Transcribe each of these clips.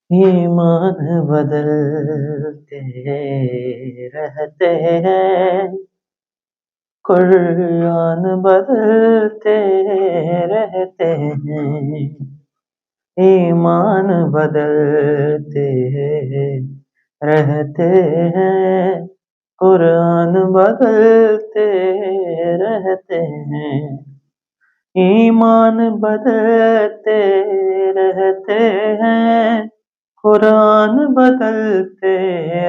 ایمان بدلتے رہتے ہیں، قرآن بدلتے رہتے ہیں، ایمان بدلتے رہتے ہیں، قرآن بدلتے رہتے ہیں، ایمان بدلتے رہتے ہیں، قرآن بدلتے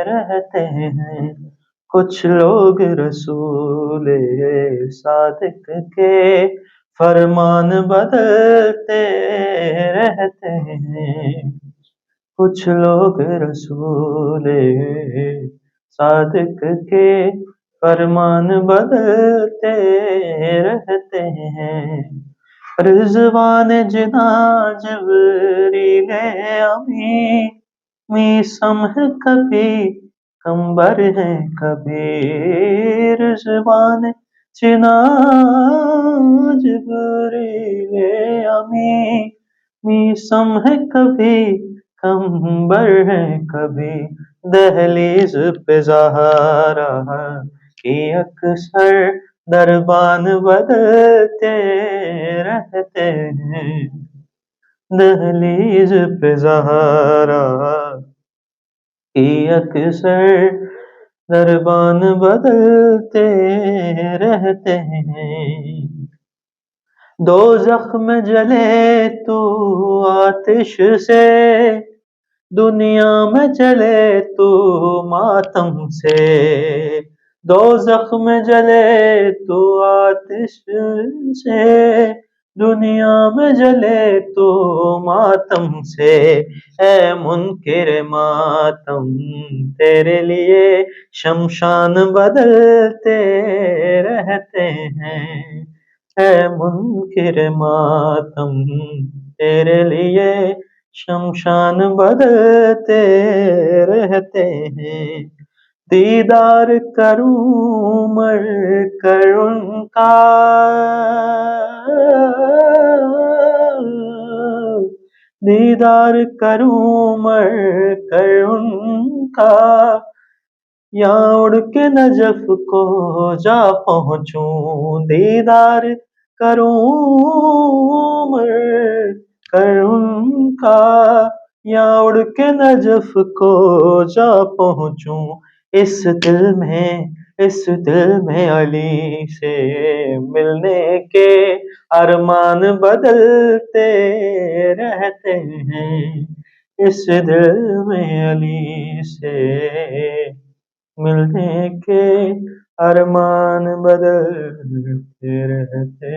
رہتے ہیں، کچھ لوگ رسول صادق کے فرمان بدلتے رہتے ہیں، کچھ لوگ رسول صادق کے فرمان بدلتے رہتے ہیں، رضوان جنا جبریل امی میسم ہے کبھی کمبر ہے کبھی، رضوان جنا جبریل امی میسم ہے کبھی کمبر ہے کبھی، دہلیز پہ زہرا کی اکثر دربان بدلتے رہتے ہیں، دہلیز پہ زہرا کی اکثر دربان بدلتے رہتے ہیں، دوزخ میں جلے تو آتش سے، دنیا میں جلے تو ماتم سے، دوزخ میں جلے تو آتش سے، دنیا میں جلے تو ماتم سے، اے منکر ماتم تیرے لیے شمشان بدلتے رہتے ہیں، اے منکر ماتم تیرے لیے شمشان بدلتے رہتے ہیں، دیدار کروں مر کر ان کا، دیدار کروں مر کر ان کا، یا اڑ کے نجف کو جا پہنچوں، دیدار کروں مر کر ان کا، یا اڑ کے نجف کو جا پہنچوں، اس دل میں علی سے ملنے کے ارمان بدلتے رہتے ہیں، اس دل میں علی سے ملنے کے ارمان بدلتے رہتے